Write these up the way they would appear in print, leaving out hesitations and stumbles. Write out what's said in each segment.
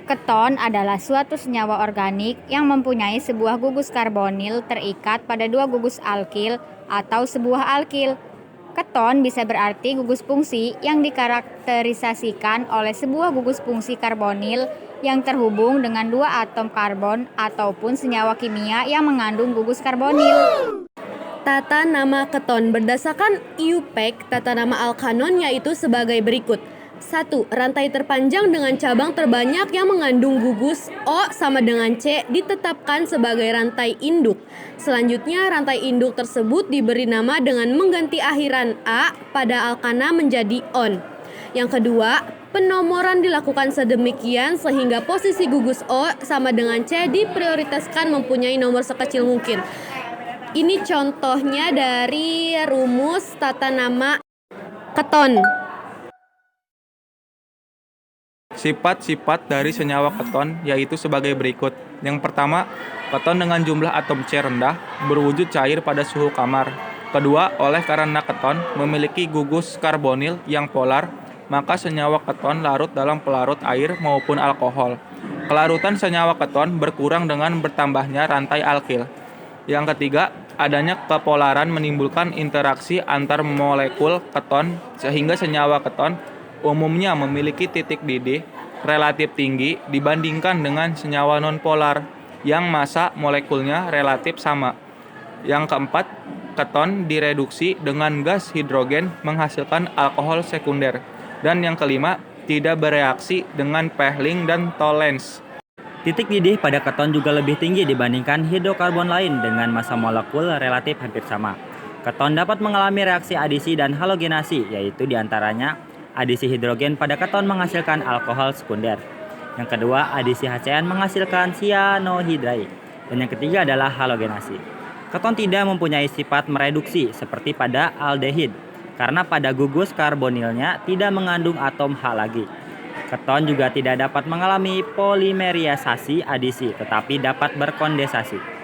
Keton adalah suatu senyawa organik yang mempunyai sebuah gugus karbonil terikat pada dua gugus alkil atau sebuah alkil. Keton bisa berarti gugus fungsi yang dikarakterisasikan oleh sebuah gugus fungsi karbonil yang terhubung dengan dua atom karbon ataupun senyawa kimia yang mengandung gugus karbonil. Tata nama keton berdasarkan IUPAC, tata nama alkanon yaitu sebagai berikut. 1. Rantai terpanjang dengan cabang terbanyak yang mengandung gugus O sama dengan C ditetapkan sebagai rantai induk. Selanjutnya, rantai induk tersebut diberi nama dengan mengganti akhiran A pada alkana menjadi on. Yang kedua, penomoran dilakukan sedemikian sehingga posisi gugus O sama dengan C diprioritaskan mempunyai nomor sekecil mungkin. Ini contohnya dari rumus tata nama keton. Sifat-sifat dari senyawa keton yaitu sebagai berikut. Yang pertama, keton dengan jumlah atom C rendah berwujud cair pada suhu kamar. Kedua, oleh karena keton memiliki gugus karbonil yang polar, maka senyawa keton larut dalam pelarut air maupun alkohol. Kelarutan senyawa keton berkurang dengan bertambahnya rantai alkil. Yang ketiga, adanya kepolaran menimbulkan interaksi antar molekul keton sehingga senyawa keton umumnya memiliki titik didih relatif tinggi dibandingkan dengan senyawa nonpolar yang massa molekulnya relatif sama. Yang keempat, keton direduksi dengan gas hidrogen menghasilkan alkohol sekunder. Dan yang kelima, tidak bereaksi dengan Pelling dan Tollens. Titik didih pada keton juga lebih tinggi dibandingkan hidrokarbon lain dengan massa molekul relatif hampir sama. Keton dapat mengalami reaksi adisi dan halogenasi, yaitu diantaranya adisi hidrogen pada keton menghasilkan alkohol sekunder. Yang kedua, adisi HCN menghasilkan cyanohydride. Dan yang ketiga adalah halogenasi. Keton tidak mempunyai sifat mereduksi seperti pada aldehid, karena pada gugus karbonilnya tidak mengandung atom H lagi. Keton juga tidak dapat mengalami polimerisasi adisi, tetapi dapat berkondensasi.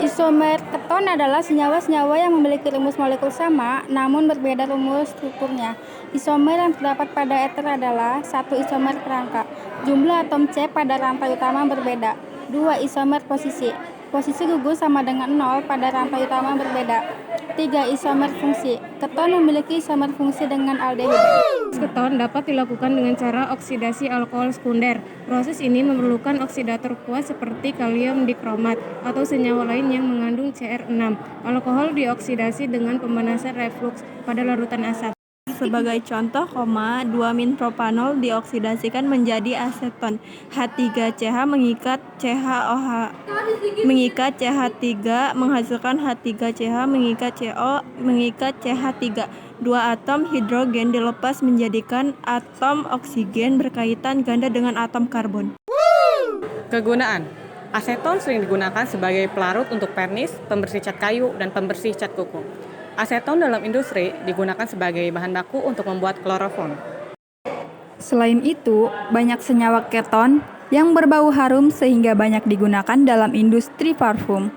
Isomer keton adalah senyawa-senyawa yang memiliki rumus molekul sama, namun berbeda rumus strukturnya. Isomer yang terdapat pada eter adalah 1 isomer kerangka. Jumlah atom C pada rantai utama berbeda. 2 isomer posisi. Posisi gugus sama dengan 0 pada rantai utama berbeda. 3 isomer fungsi. Keton memiliki isomer fungsi dengan aldehid. Keton dapat dilakukan dengan cara oksidasi alkohol sekunder. Proses ini memerlukan oksidator kuat seperti kalium dikromat atau senyawa lain yang mengandung Cr6. Alkohol dioksidasi dengan pemanasan refluks pada larutan asam. Sebagai contoh, 2-min-propanol dioksidasikan menjadi aseton. H3CH mengikat CH3 menghasilkan H3CH mengikat CO mengikat CH3. Dua atom hidrogen dilepas menjadikan atom oksigen berkaitan ganda dengan atom karbon. Kegunaan: aseton sering digunakan sebagai pelarut untuk pernis, pembersih cat kayu, dan pembersih cat kuku. Aseton dalam industri digunakan sebagai bahan baku untuk membuat kloroform. Selain itu, banyak senyawa keton yang berbau harum sehingga banyak digunakan dalam industri parfum.